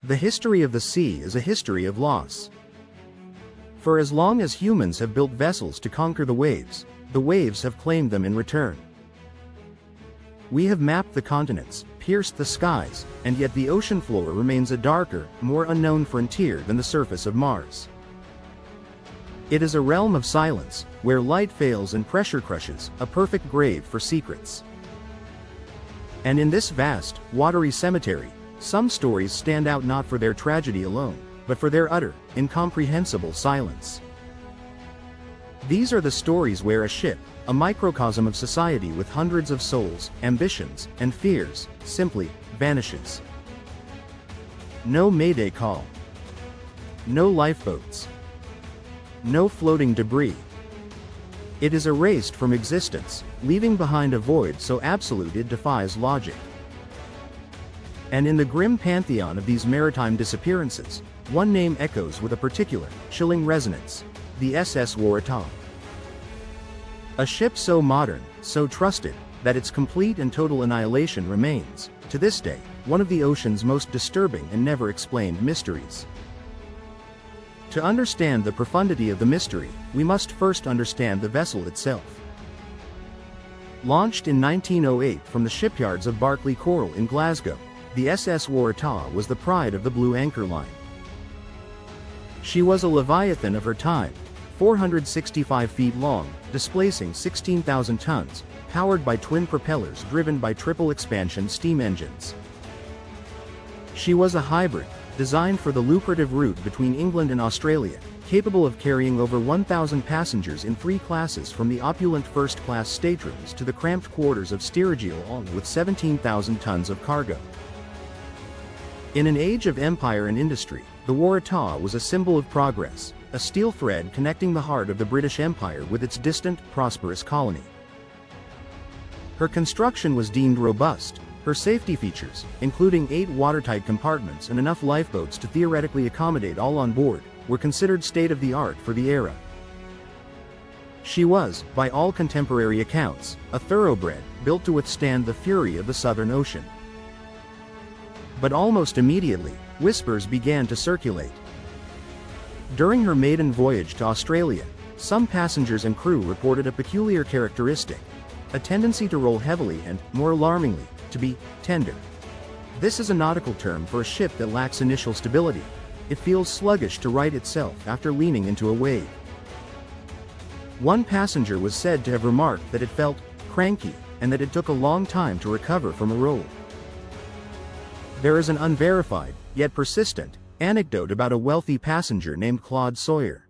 The history of the sea is a history of loss. For as long as humans have built vessels to conquer the waves have claimed them in return. We have mapped the continents, pierced the skies, and yet the ocean floor remains a darker, more unknown frontier than the surface of Mars. It is a realm of silence, where light fails and pressure crushes, a perfect grave for secrets. And in this vast, watery cemetery, some stories stand out not for their tragedy alone, but for their utter, incomprehensible silence. These are the stories where a ship, a microcosm of society with hundreds of souls, ambitions, and fears, simply vanishes. No mayday call. No lifeboats. No floating debris. It is erased from existence, leaving behind a void so absolute it defies logic. And in the grim pantheon of these maritime disappearances, one name echoes with a particular, chilling resonance: the SS Waratah. A ship so modern, so trusted, that its complete and total annihilation remains, to this day, one of the ocean's most disturbing and never explained mysteries. To understand the profundity of the mystery, we must first understand the vessel itself. Launched in 1908 from the shipyards of Barclay Coral in Glasgow, the SS Waratah was the pride of the Blue Anchor Line. She was a leviathan of her time, 465 feet long, displacing 16,000 tons, powered by twin propellers driven by triple expansion steam engines. She was a hybrid, designed for the lucrative route between England and Australia, capable of carrying over 1,000 passengers in 3 classes from the opulent first-class staterooms to the cramped quarters of steerage on with 17,000 tons of cargo. In an age of empire and industry, the Waratah was a symbol of progress, a steel thread connecting the heart of the British Empire with its distant, prosperous colony. Her construction was deemed robust. Her safety features, including 8 watertight compartments and enough lifeboats to theoretically accommodate all on board, were considered state-of-the-art for the era. She was, by all contemporary accounts, a thoroughbred, built to withstand the fury of the Southern Ocean. But almost immediately, whispers began to circulate. During her maiden voyage to Australia, some passengers and crew reported a peculiar characteristic: a tendency to roll heavily and, more alarmingly, to be tender. This is a nautical term for a ship that lacks initial stability. It feels sluggish to right itself after leaning into a wave. One passenger was said to have remarked that it felt cranky, and that it took a long time to recover from a roll. There is an unverified, yet persistent, anecdote about a wealthy passenger named Claude Sawyer.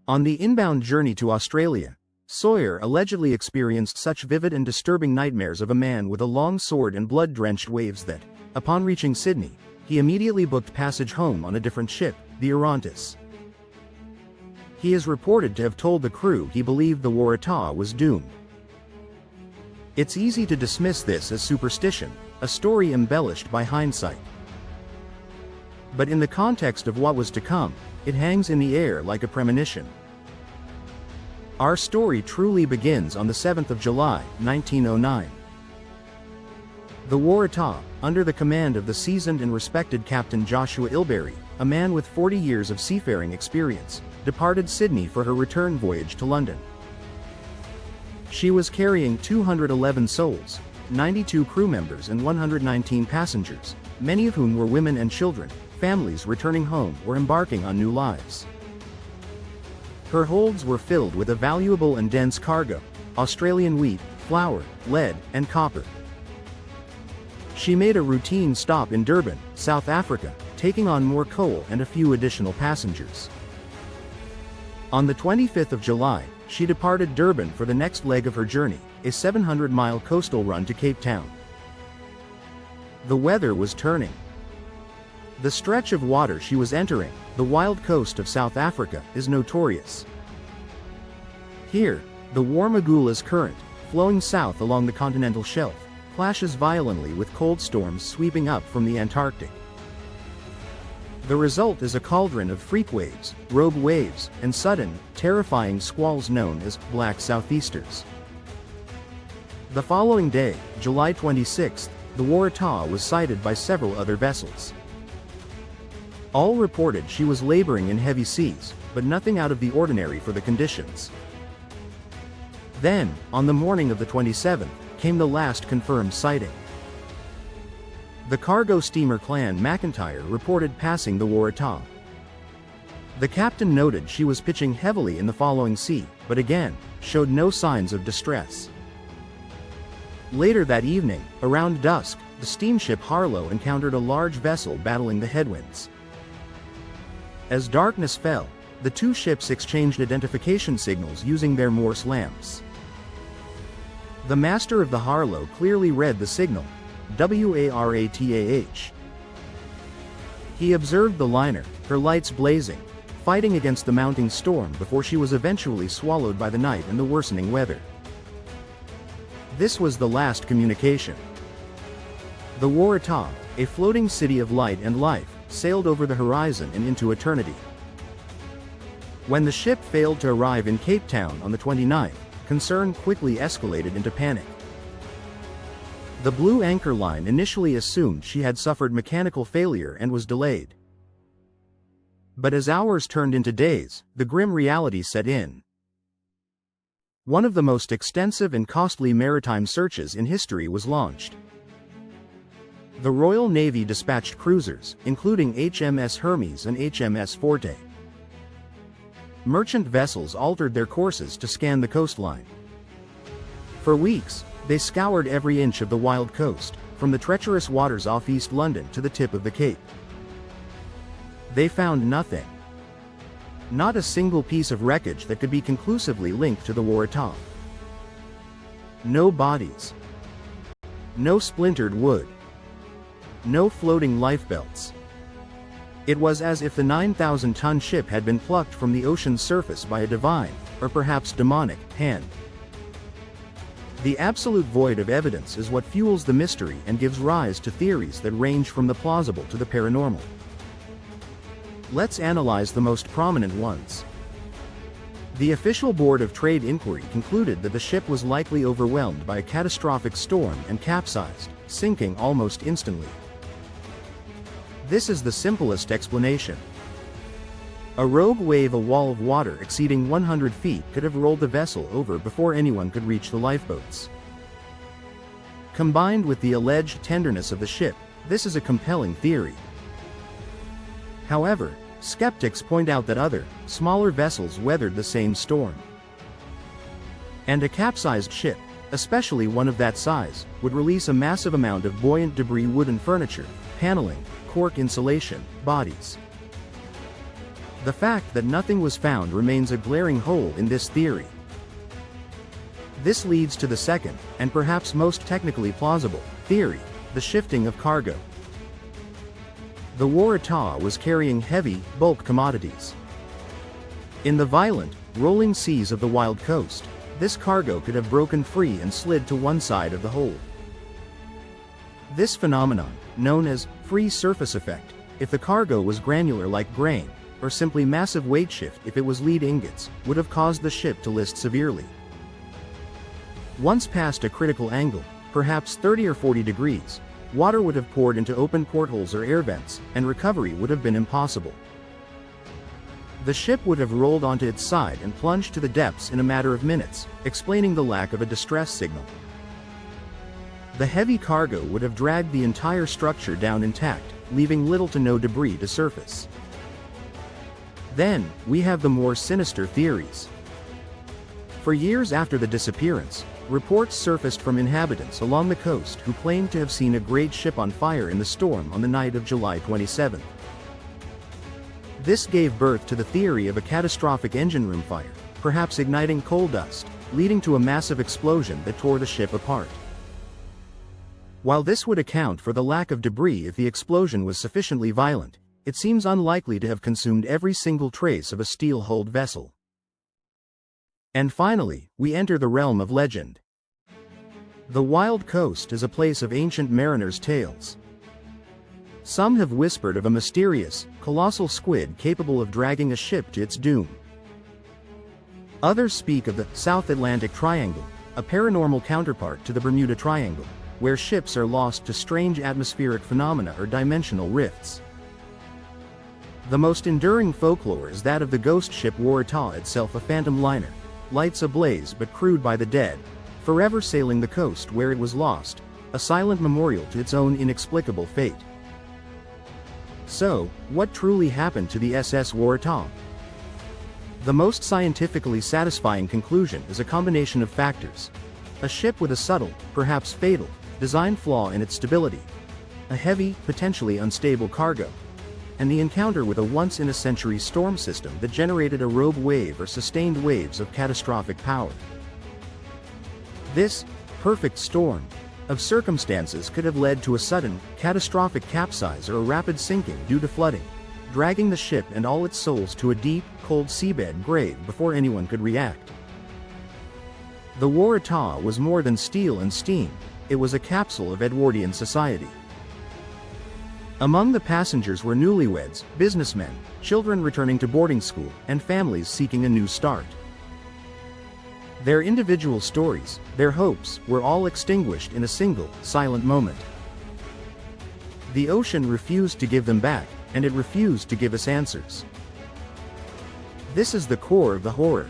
On the inbound journey to Australia, Sawyer allegedly experienced such vivid and disturbing nightmares of a man with a long sword and blood-drenched waves that, upon reaching Sydney, he immediately booked passage home on a different ship, the Orontes. He is reported to have told the crew he believed the Waratah was doomed. It's easy to dismiss this as superstition, a story embellished by hindsight. But in the context of what was to come, it hangs in the air like a premonition. Our story truly begins on the 7th of July, 1909. The Waratah, under the command of the seasoned and respected Captain Joshua Ilbery, a man with 40 years of seafaring experience, departed Sydney for her return voyage to London. She was carrying 211 souls, 92 crew members and 119 passengers, many of whom were women and children, families returning home or embarking on new lives. Her holds were filled with a valuable and dense cargo: Australian wheat, flour, lead, and copper. She made a routine stop in Durban, South Africa, taking on more coal and a few additional passengers. On the 25th of July, she departed Durban for the next leg of her journey, a 700-mile coastal run to Cape Town. The weather was turning. The stretch of water she was entering, the wild coast of South Africa, is notorious. Here, the warm Agulhas current, flowing south along the continental shelf, clashes violently with cold storms sweeping up from the Antarctic. The result is a cauldron of freak waves, rogue waves, and sudden, terrifying squalls known as black southeasters. The following day, July 26, the Waratah was sighted by several other vessels. All reported she was laboring in heavy seas, but nothing out of the ordinary for the conditions. Then, on the morning of the 27th, came the last confirmed sighting. The cargo steamer Clan McIntyre reported passing the Waratah. The captain noted she was pitching heavily in the following sea, but again, showed no signs of distress. Later that evening, around dusk, the steamship Harlow encountered a large vessel battling the headwinds. As darkness fell, the two ships exchanged identification signals using their Morse lamps. The master of the Harlow clearly read the signal, WARATAH. He observed the liner, her lights blazing, fighting against the mounting storm before she was eventually swallowed by the night and the worsening weather. This was the last communication. The Waratah, a floating city of light and life, sailed over the horizon and into eternity. When the ship failed to arrive in Cape Town on the 29th, concern quickly escalated into panic. The Blue Anchor Line initially assumed she had suffered mechanical failure and was delayed. But as hours turned into days, the grim reality set in. One of the most extensive and costly maritime searches in history was launched. The Royal Navy dispatched cruisers, including HMS Hermes and HMS Forte. Merchant vessels altered their courses to scan the coastline. For weeks, they scoured every inch of the wild coast, from the treacherous waters off East London to the tip of the Cape. They found nothing. Not a single piece of wreckage that could be conclusively linked to the Waratah. No bodies. No splintered wood. No floating lifebelts. It was as if the 9,000-ton ship had been plucked from the ocean's surface by a divine, or perhaps demonic, hand. The absolute void of evidence is what fuels the mystery and gives rise to theories that range from the plausible to the paranormal. Let's analyze the most prominent ones. The official Board of Trade inquiry concluded that the ship was likely overwhelmed by a catastrophic storm and capsized, sinking almost instantly. This is the simplest explanation. A rogue wave, a wall of water exceeding 100 feet, could have rolled the vessel over before anyone could reach the lifeboats. Combined with the alleged tenderness of the ship, this is a compelling theory. However, skeptics point out that other, smaller vessels weathered the same storm. And a capsized ship, especially one of that size, would release a massive amount of buoyant debris, wooden furniture, paneling, cork insulation, bodies. The fact that nothing was found remains a glaring hole in this theory. This leads to the second, and perhaps most technically plausible, theory, the shifting of cargo. The Waratah was carrying heavy, bulk commodities. In the violent, rolling seas of the wild coast, this cargo could have broken free and slid to one side of the hold. This phenomenon, known as free surface effect, if the cargo was granular like grain, or simply massive weight shift if it was lead ingots, would have caused the ship to list severely. Once past a critical angle, perhaps 30 or 40 degrees, water would have poured into open portholes or air vents, and recovery would have been impossible. The ship would have rolled onto its side and plunged to the depths in a matter of minutes, explaining the lack of a distress signal. The heavy cargo would have dragged the entire structure down intact, leaving little to no debris to surface. Then, we have the more sinister theories. For years after the disappearance, reports surfaced from inhabitants along the coast who claimed to have seen a great ship on fire in the storm on the night of July 27. This gave birth to the theory of a catastrophic engine room fire, perhaps igniting coal dust, leading to a massive explosion that tore the ship apart. While this would account for the lack of debris if the explosion was sufficiently violent, it seems unlikely to have consumed every single trace of a steel-hulled vessel. And finally, we enter the realm of legend. The wild coast is a place of ancient mariners' tales. Some have whispered of a mysterious, colossal squid capable of dragging a ship to its doom. Others speak of the South Atlantic Triangle, a paranormal counterpart to the Bermuda Triangle, where ships are lost to strange atmospheric phenomena or dimensional rifts. The most enduring folklore is that of the ghost ship Waratah, itself a phantom liner, lights ablaze but crewed by the dead, forever sailing the coast where it was lost, a silent memorial to its own inexplicable fate. So, what truly happened to the SS Waratah? The most scientifically satisfying conclusion is a combination of factors. A ship with a subtle, perhaps fatal, design flaw in its stability, a heavy, potentially unstable cargo, and the encounter with a once-in-a-century storm system that generated a rogue wave or sustained waves of catastrophic power. This perfect storm of circumstances could have led to a sudden, catastrophic capsize or a rapid sinking due to flooding, dragging the ship and all its souls to a deep, cold seabed grave before anyone could react. The Waratah was more than steel and steam, it was a capsule of Edwardian society. Among the passengers were newlyweds, businessmen, children returning to boarding school, and families seeking a new start. Their individual stories, their hopes, were all extinguished in a single, silent moment. The ocean refused to give them back, and it refused to give us answers. This is the core of the horror.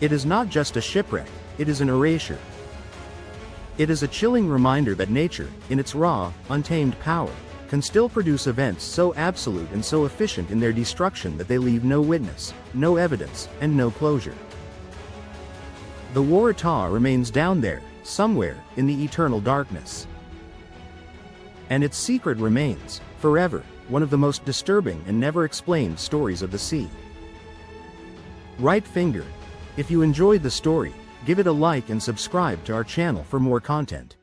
It is not just a shipwreck, it is an erasure. It is a chilling reminder that nature, in its raw, untamed power, can still produce events so absolute and so efficient in their destruction that they leave no witness, no evidence, and no closure. The Waratah remains down there, somewhere, in the eternal darkness. And its secret remains, forever, one of the most disturbing and never explained stories of the sea. Right finger. If you enjoyed the story, give it a like and subscribe to our channel for more content.